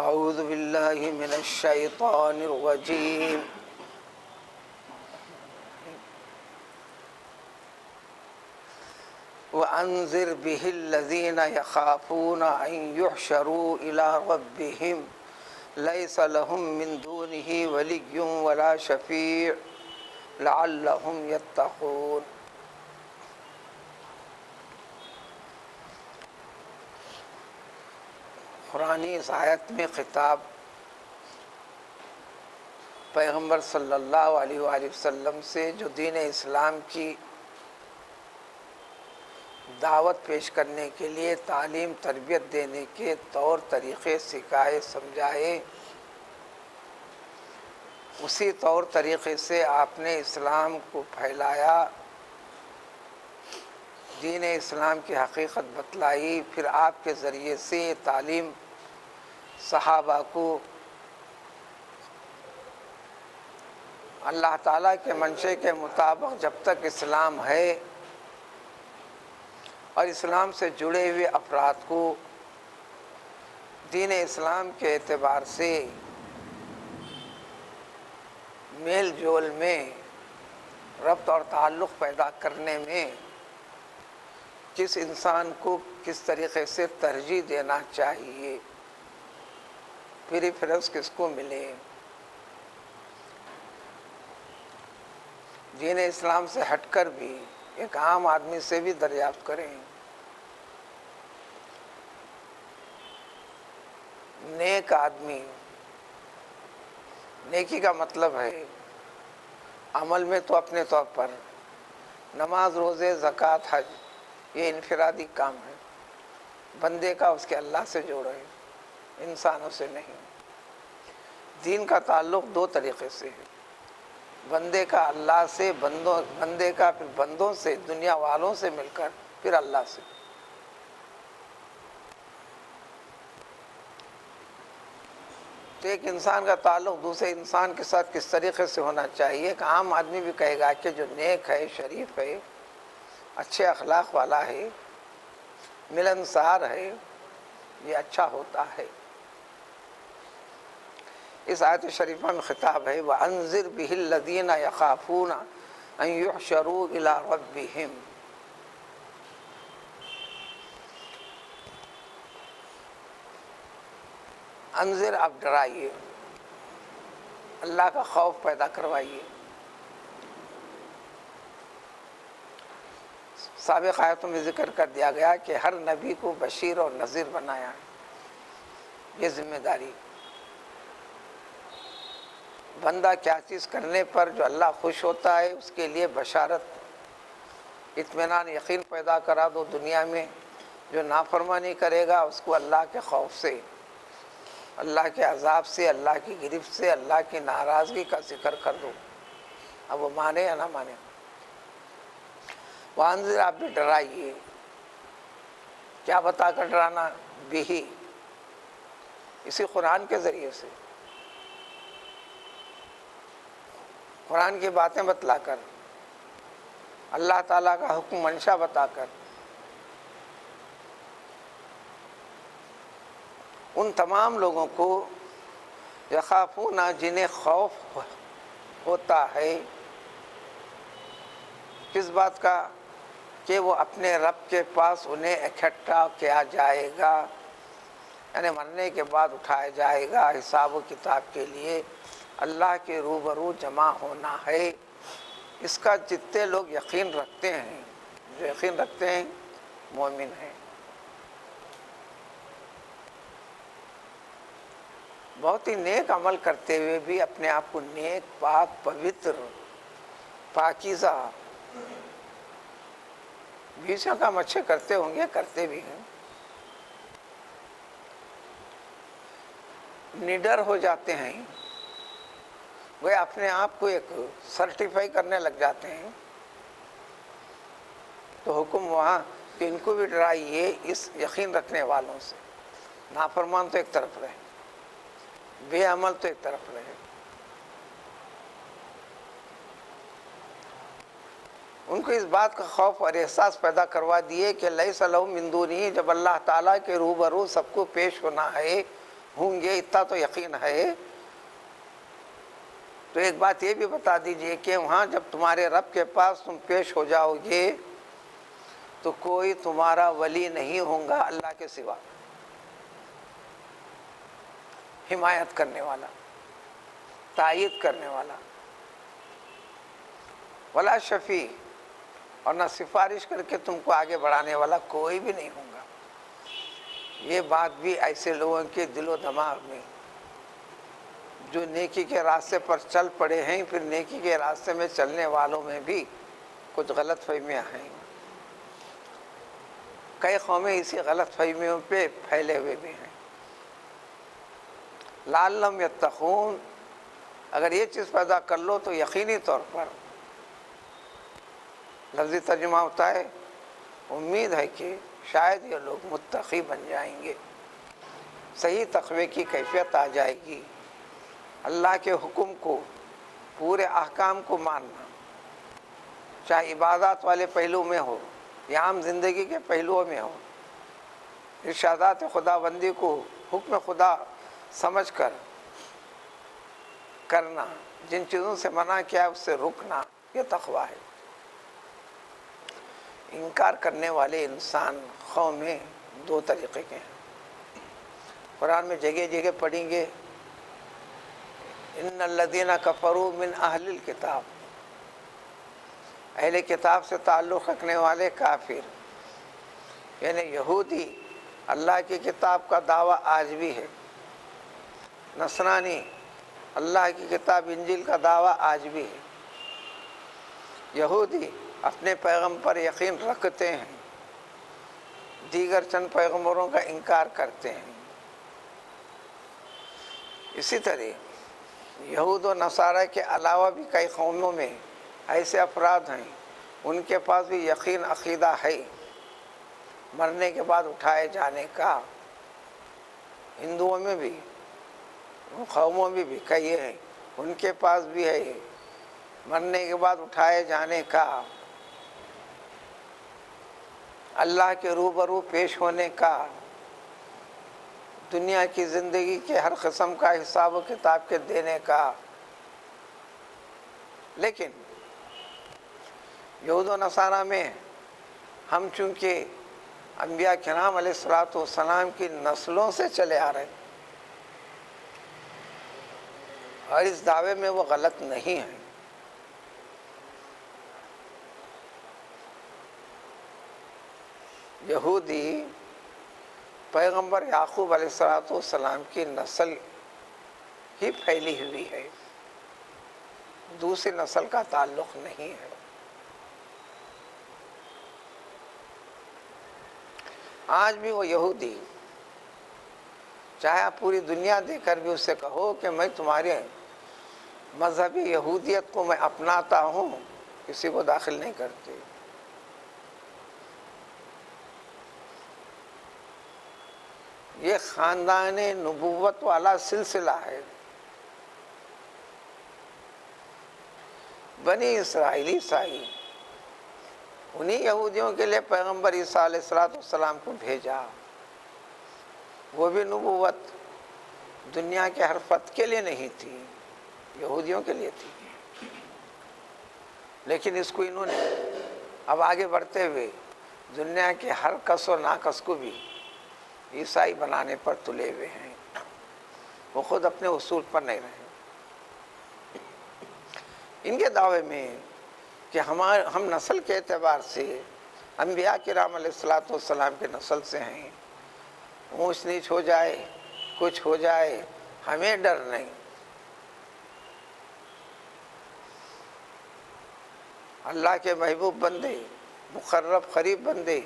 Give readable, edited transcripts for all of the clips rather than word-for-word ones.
اعوذ باللہ من الشیطان الرجیم وَأَنذِرْ بِهِ الَّذِينَ يَخَافُونَ أَن يُحْشَرُوا إِلَىٰ رَبِّهِمْ لَيْسَ لَهُم مِّن دُونِهِ وَلِيٌّ وَلَا شَفِيعٌ لَعَلَّهُمْ يَتَّقُونَ۔ قرآنی اس آیت میں خطاب پیغمبر صلی اللہ علیہ وآلہ وسلم سے جو دین اسلام کی دعوت پیش کرنے کے لیے تعلیم تربیت دینے کے طور طریقے سکھائے سمجھائے، اسی طور طریقے سے آپ نے اسلام کو پھیلایا، دین اسلام کی حقیقت بتلائی، پھر آپ کے ذریعے سے یہ تعلیم صحابہ کو اللہ تعالیٰ کے منشے کے مطابق جب تک اسلام ہے اور اسلام سے جڑے ہوئے افراد کو دین اسلام کے اعتبار سے میل جول میں ربط اور تعلق پیدا کرنے میں کس انسان کو کس طریقے سے ترجیح دینا چاہیے، پریفرنس کس کو ملے، دین اسلام سے ہٹ کر بھی ایک عام آدمی سے بھی دریافت کریں۔ نیک آدمی، نیکی کا مطلب ہے عمل میں تو اپنے طور پر نماز، روزے، زکوٰۃ، حج یہ انفرادی کام ہے، بندے کا اس کے اللہ سے جوڑے، انسانوں سے نہیں۔ دین کا تعلق دو طریقے سے ہے، بندے کا اللہ سے، بندے کا پھر بندوں سے، دنیا والوں سے مل کر پھر اللہ سے۔ تو ایک انسان کا تعلق دوسرے انسان کے ساتھ کس طریقے سے ہونا چاہیے؟ ایک عام آدمی بھی کہے گا کہ جو نیک ہے، شریف ہے، اچھے اخلاق والا ہے، ملنسار ہے، یہ اچھا ہوتا ہے۔ اس آیت شریفہ میں خطاب ہے وَأَنذِرْ بِهِ الَّذِينَ يَخَافُونَ أَن يُحْشَرُوا إِلَىٰ رَبِّهِمْ۔ انذر، آپ ڈرائیے، اللہ کا خوف پیدا کروائیے۔ سابق آیتوں میں ذکر کر دیا گیا کہ ہر نبی کو بشیر اور نذیر بنایا ہے، یہ ذمہ داری۔ بندہ کیا چیز کرنے پر جو اللہ خوش ہوتا ہے اس کے لیے بشارت، اطمینان، یقین پیدا کرا دو دنیا میں۔ جو نافرمانی کرے گا اس کو اللہ کے خوف سے، اللہ کے عذاب سے، اللہ کی گرفت سے، اللہ کی ناراضگی کا ذکر کر دو، اب وہ مانے یا نہ مانے۔ وانذر، آپ بھی ڈرائیے۔ کیا بتا کر ڈرانا؟ بھی، اسی قرآن کے ذریعے سے، قرآن کی باتیں بتلا کر، اللہ تعالیٰ کا حکم منشا بتا کر، ان تمام لوگوں کو یخافون، جنہیں خوف ہوتا ہے کس بات کا؟ کہ وہ اپنے رب کے پاس انہیں اکٹھا کیا جائے گا، یعنی مرنے کے بعد اٹھایا جائے گا، حساب و کتاب کے لیے اللہ کے روبرو جمع ہونا ہے۔ اس کا جتنے لوگ یقین رکھتے ہیں، جو یقین رکھتے ہیں مومن ہیں۔ بہت ہی نیک عمل کرتے ہوئے بھی اپنے آپ کو نیک، پاک، پوتر، پاکیزہ، بیچ کا کام اچھے کرتے ہوں گے، کرتے بھی ہیں، نڈر ہو جاتے ہیں، وہ اپنے آپ کو ایک سرٹیفائی کرنے لگ جاتے ہیں، تو حکم وہاں کہ ان کو بھی ڈرائیے اس یقین رکھنے والوں سے۔ نافرمان تو ایک طرف رہے، بے عمل تو ایک طرف رہے، ان کو اس بات کا خوف اور احساس پیدا کروا دیے کہ لیس لہم من دونہ، جب اللہ تعالیٰ کے روبرو سب کو پیش ہونا ہے ہوں گے، اتنا تو یقین ہے۔ تو ایک بات یہ بھی بتا دیجئے کہ وہاں جب تمہارے رب کے پاس تم پیش ہو جاؤ گے تو کوئی تمہارا ولی نہیں ہوگا اللہ کے سوا، حمایت کرنے والا، تائید کرنے والا، ولا شفیع، اور نہ سفارش کر کے تم کو آگے بڑھانے والا کوئی بھی نہیں ہوگا۔ یہ بات بھی ایسے لوگوں کے دل و دماغ میں جو نیکی کے راستے پر چل پڑے ہیں، پھر نیکی کے راستے میں چلنے والوں میں بھی کچھ غلط فہمیاں ہیں۔ کئی قومیں اسی غلط فہمیوں پہ پھیلے ہوئے بھی ہیں۔ لعلہم یتقون، اگر یہ چیز پیدا کر لو تو یقینی طور پر لفظی ترجمہ ہوتا ہے امید ہے کہ شاید یہ لوگ متقی بن جائیں گے، صحیح تقوی کی کیفیت آ جائے گی، اللہ کے حکم کو، پورے احکام کو ماننا، چاہے عبادات والے پہلو میں ہو یا عام زندگی کے پہلوؤں میں ہو، ارشادات خدا بندی کو حکم خدا سمجھ کر کرنا، جن چیزوں سے منع کیا ہے اس سے رکنا، یہ تقویٰ ہے۔ انکار کرنے والے انسان قوم میں دو طریقے کے ہیں، قرآن میں جگہ جگہ پڑھیں گے ان الذین کفروا من اہل الکتاب، اہل کتاب سے تعلق رکھنے والے کافر، یعنی یہودی اللہ کی کتاب کا دعویٰ آج بھی ہے، نصرانی اللہ کی کتاب انجیل کا دعویٰ آج بھی ہے، یہودی اپنے پیغمبر پر یقین رکھتے ہیں، دیگر چند پیغمبروں کا انکار کرتے ہیں۔ اسی طرح یہود و نصارہ کے علاوہ بھی کئی قوموں میں ایسے افراد ہیں ان کے پاس بھی یقین عقیدہ ہے مرنے کے بعد اٹھائے جانے کا۔ ہندوؤں میں بھی، قوموں میں بھی کئی ہیں ان کے پاس بھی ہے مرنے کے بعد اٹھائے جانے کا، اللہ کے روبرو پیش ہونے کا، دنیا کی زندگی کے ہر قسم کا حساب و کتاب کے دینے کا۔ لیکن یہود و نصارہ میں ہم چونکہ انبیاء کرام علیہ الصلوۃ والسلام کی نسلوں سے چلے آ رہے ہیں اور اس دعوے میں وہ غلط نہیں ہیں۔ یہودی پیغمبر یعقوب علیہ الصلوۃ والسلام کی نسل ہی پھیلی ہوئی ہے، دوسری نسل کا تعلق نہیں ہے۔ آج بھی وہ یہودی، چاہے آپ پوری دنیا دے کر بھی اس سے کہو کہ میں تمہارے مذہبی یہودیت کو میں اپناتا ہوں، کسی کو داخل نہیں کرتے۔ یہ خاندان نبوت والا سلسلہ ہے۔ بنی اسرائیل عیسائی، انہی یہودیوں کے لیے پیغمبر عیسیٰ علیہ السلام کو بھیجا، وہ بھی نبوت دنیا کے ہر فرد کے لیے نہیں تھی، یہودیوں کے لیے تھی۔ لیکن اس کو انہوں نے اب آگے بڑھتے ہوئے دنیا کے ہر کس و ناکس کو بھی عیسائی بنانے پر تلے ہوئے ہیں، وہ خود اپنے اصول پر نہیں رہے۔ ان کے دعوے میں کہ ہم نسل کے اعتبار سے انبیاء کرام علیہ الصلوۃ والسلام کے نسل سے ہیں، اونچ نیچ ہو جائے، کچھ ہو جائے، ہمیں ڈر نہیں۔ اللہ کے محبوب بندے، مقرب قریب بندے،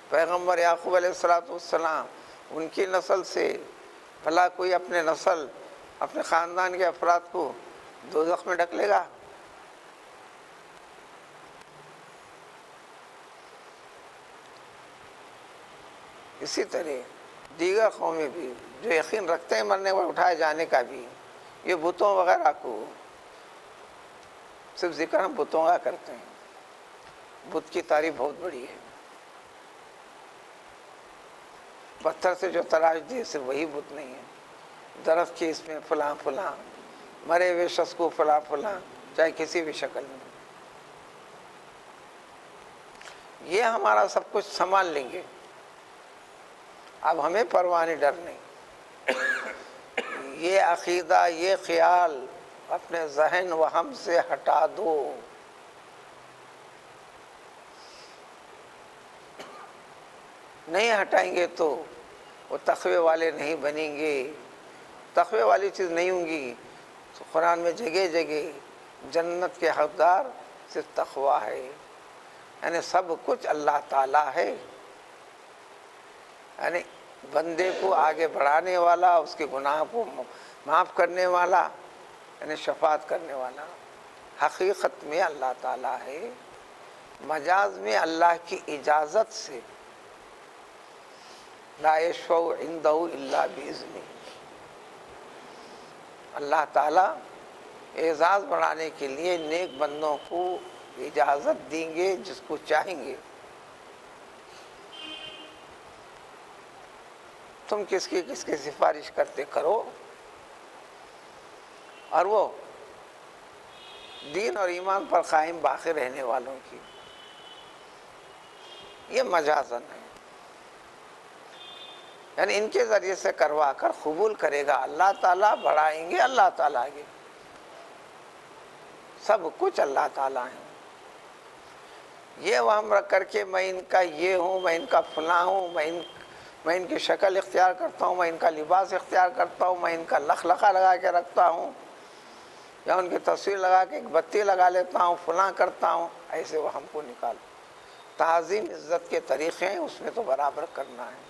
پیغمبر یعقوب علیہ الصلوۃ والسلام، ان کی نسل سے بھلا کوئی اپنے نسل، اپنے خاندان کے افراد کو دوزخ میں ڈھک لے گا؟ اسی طرح دیگر قومیں بھی جو یقین رکھتے ہیں مرنے پر اٹھائے جانے کا بھی، یہ بتوں وغیرہ کو صرف ذکر ہم بتوں کا کرتے ہیں، بت کی تعریف بہت بڑی ہے، پتھر سے جو تراش دی صرف وہی بت نہیں ہے، درخت کی اس میں فلاں فلاں، مرے ہوئے شخص کو فلاں فلاں، چاہے کسی بھی شکل میں، یہ ہمارا سب کچھ سنبھال لیں گے. اب ہمیں پرواہ نہیں، ڈر نہیں. یہ عقیدہ، یہ خیال اپنے ذہن و ہم سے ہٹا دو. نہیں ہٹائیں گے تو وہ تقوی والے نہیں بنیں گے. تقوی والی چیز نہیں ہوں گی. تو قرآن میں جگہ جگہ جنت کے حقدار صرف تقوی ہے، یعنی سب کچھ اللہ تعالیٰ ہے. یعنی بندے کو آگے بڑھانے والا، اس کے گناہ کو معاف کرنے والا، یعنی شفاعت کرنے والا حقیقت میں اللہ تعالیٰ ہے. مجاز میں اللہ کی اجازت سے، لا یشفع عنده الا باذنہ، اللہ تعالیٰ اعزاز بڑھانے کے لیے نیک بندوں کو اجازت دیں گے جس کو چاہیں گے. تم کس کی سفارش کرتے کرو، اور وہ دین اور ایمان پر قائم باقی رہنے والوں کی. یہ مجازن ہے، یعنی ان کے ذریعے سے کروا کر قبول کرے گا اللہ تعالیٰ. بڑھائیں گے اللہ تعالیٰ آگے. سب کچھ اللہ تعالیٰ ہے. یہ وہم رکھ کر کے میں ان کا یہ ہوں، میں ان کا فلاں ہوں، میں ان کی شکل اختیار کرتا ہوں، میں ان کا لباس اختیار کرتا ہوں، میں ان کا لخلقہ لگا کے رکھتا ہوں، یا ان کی تصویر لگا کے ایک بتی لگا لیتا ہوں، فلاں کرتا ہوں، ایسے وہ ہم کو نکالو. تعظیم عزت کے طریقے ہیں، اس میں تو برابر کرنا ہے.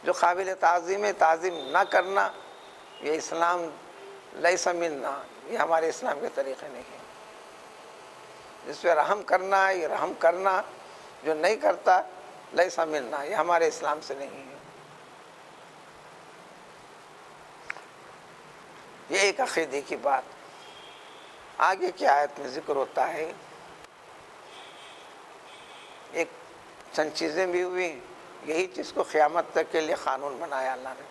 جو قابل تعظیم ہے تعظیم نہ کرنا، یہ اسلام لیس منا، یہ ہمارے اسلام کے طریقے نہیں ہیں. جس پہ رحم کرنا ہے یہ رحم کرنا، جو نہیں کرتا لیس منا، یہ ہمارے اسلام سے نہیں ہے. یہ ایک عقیدے کی بات. آگے کی آیت میں ذکر ہوتا ہے، ایک چند چیزیں بھی ہوئی. یہی چیز کو قیامت تک کے لیے قانون بنایا اللہ نے.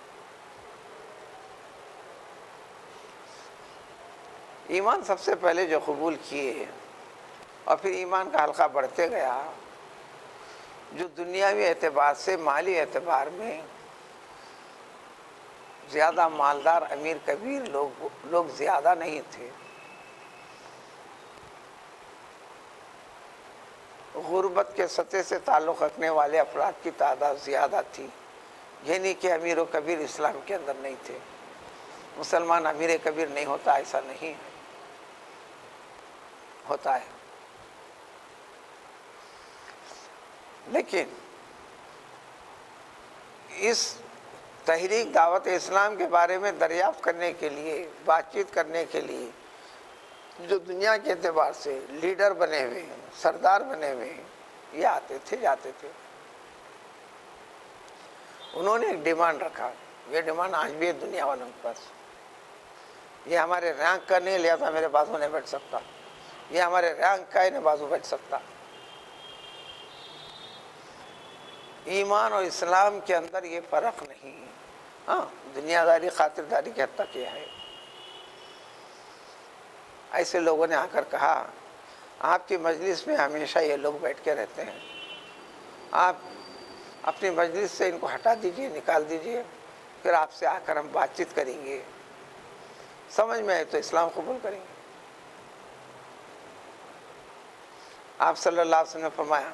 ایمان سب سے پہلے جو قبول کیے، اور پھر ایمان کا حلقہ بڑھتے گیا. جو دنیاوی اعتبار سے، مالی اعتبار میں زیادہ مالدار امیر کبیر لوگ زیادہ نہیں تھے. غربت کے سطح سے تعلق رکھنے والے افراد کی تعداد زیادہ تھی. یہ نہیں کہ امیر و کبیر اسلام کے اندر نہیں تھے. مسلمان امیر کبیر نہیں ہوتا، ایسا نہیں ہے، ہوتا ہے. لیکن اس تحریک دعوت اسلام کے بارے میں دریافت کرنے کے لیے، بات چیت کرنے کے لیے جو دنیا کے اعتبار سے لیڈر بنے ہوئے ہیں، سردار بنے ہوئے ہیں، یہ آتے تھے جاتے تھے. انہوں نے ایک ڈیمانڈ رکھا. یہ ڈیمانڈ آج بھی ہے دنیا والوں کے پاس. یہ ہمارے رینک کا نہیں، لہذا میرے بازو نہیں بیٹھ سکتا. یہ ہمارے رینک کا ہے، نہیں بازو بیٹھ سکتا. ایمان اور اسلام کے اندر یہ فرق نہیں. ہاں، دنیا داری خاطرداری کی حد تک یہ ہے. ایسے لوگوں نے آ کر کہا، آپ کی مجلس میں ہمیشہ یہ لوگ بیٹھ کے رہتے ہیں، آپ اپنی مجلس سے ان کو ہٹا دیجئے، نکال دیجئے، پھر آپ سے آ کر ہم بات چیت کریں گے، سمجھ میں آئے تو اسلام قبول کریں گے. آپ صلی اللہ علیہ وسلم نے فرمایا،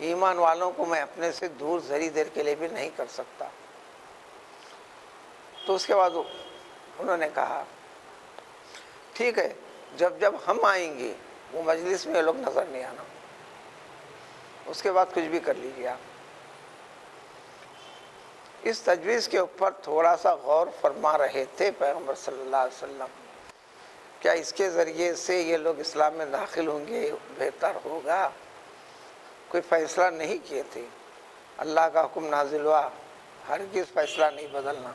ایمان والوں کو میں اپنے سے دور ذری دیر کے لیے بھی نہیں کر سکتا. تو اس کے بعد انہوں نے کہا، ٹھیک ہے، جب ہم آئیں گے وہ مجلس میں یہ لوگ نظر نہیں آنا، اس کے بعد کچھ بھی کر لیجیے آپ. اس تجویز کے اوپر تھوڑا سا غور فرما رہے تھے پیغمبر صلی اللہ علیہ وسلم. کیا اس کے ذریعے سے یہ لوگ اسلام میں داخل ہوں گے، بہتر ہوگا؟ کوئی فیصلہ نہیں کیے تھے. اللہ کا حکم نازل ہوا، ہرگز فیصلہ نہیں بدلنا.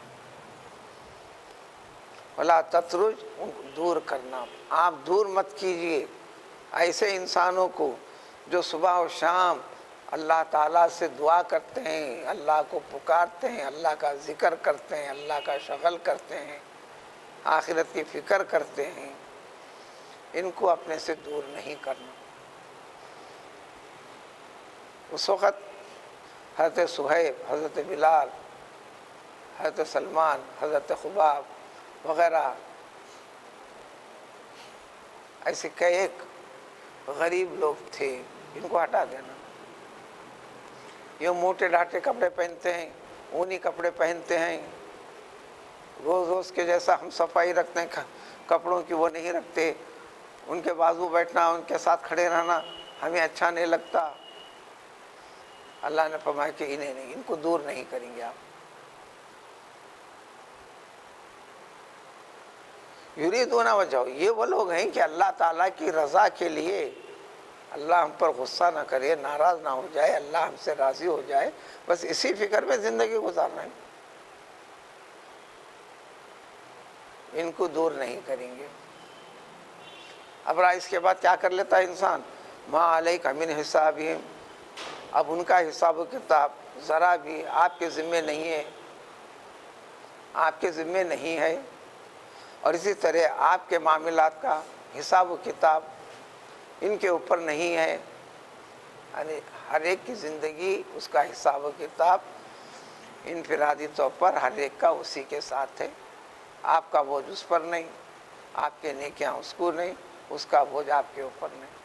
ولا تترج، دور کرنا. آپ دور مت کیجئے ایسے انسانوں کو جو صبح و شام اللہ تعالیٰ سے دعا کرتے ہیں، اللہ کو پکارتے ہیں، اللہ کا ذکر کرتے ہیں، اللہ کا شغل کرتے ہیں، آخرت کی فکر کرتے ہیں، ان کو اپنے سے دور نہیں کرنا۔ اس وقت حضرت صہیب، حضرت بلال، حضرت سلمان، حضرت خباب وغیرہ ایسے کئی ایک غریب لوگ تھے، ان کو ہٹا دینا۔ یہ موٹے ڈھاٹے کپڑے پہنتے ہیں، اونی کپڑے پہنتے ہیں، روز روز کے جیسا ہم صفائی رکھتے ہیں کپڑوں کی وہ نہیں رکھتے، ان کے بازو بیٹھنا، ان کے ساتھ کھڑے رہنا ہمیں اچھا نہیں لگتا۔ اللہ نے فرمایا کہ انہیں نہیں، ان کو دور نہیں کریں گے آپ۔ یریدون وجہ، یہ وہ لوگ ہیں کہ اللہ تعالیٰ کی رضا کے لیے، اللہ ہم پر غصہ نہ کرے، ناراض نہ ہو جائے، اللہ ہم سے راضی ہو جائے، بس اسی فکر میں زندگی گزارنا ہے، ان کو دور نہیں کریں گے۔ اب اس کے بعد کیا کر لیتا ہے انسان؟ ما علیک من حسابہم، اب ان کا حساب و کتاب ذرا بھی آپ کے ذمے نہیں ہے، آپ کے ذمے نہیں ہے، اور اسی طرح آپ کے معاملات کا حساب و کتاب ان کے اوپر نہیں ہے، یعنی ہر ایک کی زندگی، اس کا حساب و کتاب انفرادی طور پر ہر ایک کا اسی کے ساتھ ہے، آپ کا بوجھ اس پر نہیں، آپ کے نیکیاں اس کو نہیں، اس کا بوجھ آپ کے اوپر نہیں۔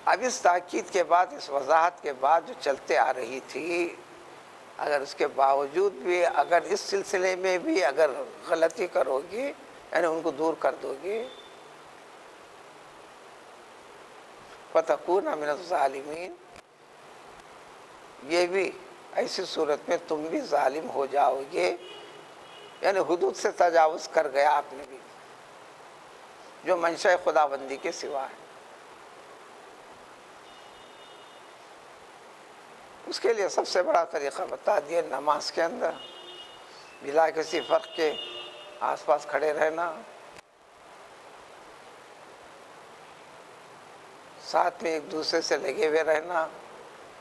اب اس تاکید کے بعد، اس وضاحت کے بعد جو چلتے آ رہی تھی، اگر اس کے باوجود بھی اگر اس سلسلے میں بھی اگر غلطی کرو گی، یعنی ان کو دور کر دو گی، فَتَكُونَ مِنَ الظَّالِمِينَ، یہ بھی ایسی صورت میں تم بھی ظالم ہو جاؤ گے، یعنی حدود سے تجاوز کر گیا آپ نے بھی، جو منشاء خداوندی کے سوا ہے۔ اس کے لیے سب سے بڑا طریقہ بتا دیا، نماز کے اندر بلا کسی فرق کے آس پاس کھڑے رہنا، ساتھ میں ایک دوسرے سے لگے ہوئے رہنا،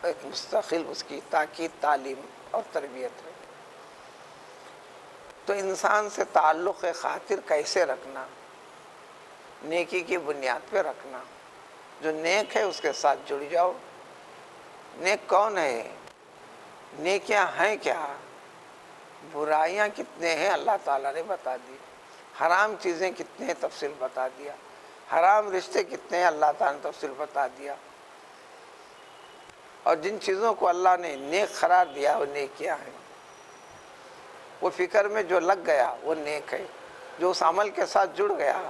ایک مستقل اس کی تاکید، تعلیم اور تربیت ہے۔ تو انسان سے تعلق خاطر کیسے رکھنا؟ نیکی کی بنیاد پہ رکھنا، جو نیک ہے اس کے ساتھ جڑ جاؤ۔ نیک کون ہے؟ نیکیاں ہیں کیا؟ برائیاں کتنے ہیں اللہ تعالیٰ نے بتا دی، حرام چیزیں کتنے ہیں تفصیل بتا دیا، حرام رشتے کتنے ہیں اللہ تعالیٰ نے تفصیل بتا دیا، اور جن چیزوں کو اللہ نے نیک قرار دیا وہ نیکیاں ہیں۔ وہ فکر میں جو لگ گیا وہ نیک ہے، جو اس عمل کے ساتھ جڑ گیا۔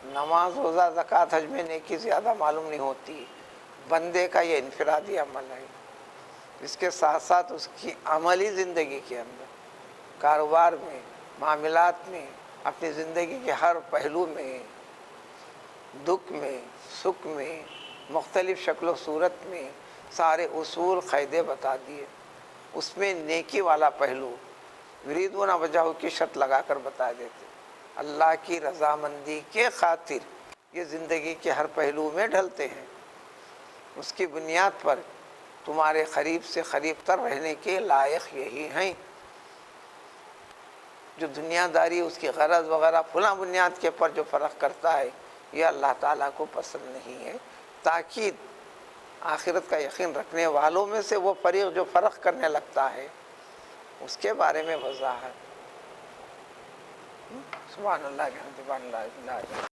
نماز، روزہ، زکوٰۃ، حج میں نیکی زیادہ معلوم نہیں ہوتی، بندے کا یہ انفرادی عمل ہے، اس کے ساتھ ساتھ اس کی عملی زندگی کے اندر، کاروبار میں، معاملات میں، اپنی زندگی کے ہر پہلو میں، دکھ میں، سکھ میں، مختلف شکل و صورت میں سارے اصول قاعدے بتا دیے، اس میں نیکی والا پہلو یریدون وجہہ کی شرط لگا کر بتا دیتے، اللہ کی رضامندی کے خاطر یہ زندگی کے ہر پہلو میں ڈھلتے ہیں، اس کی بنیاد پر تمہارے قریب سے قریب تر رہنے کے لائق یہی ہیں۔ جو دنیا داری، اس کی غرض وغیرہ فلاں بنیاد کے پر جو فرق کرتا ہے، یہ اللہ تعالیٰ کو پسند نہیں ہے۔ تاکید آخرت کا یقین رکھنے والوں میں سے وہ فریق جو فرق کرنے لگتا ہے، اس کے بارے میں وضاحت۔ سبحان اللہ، سبحان اللہ۔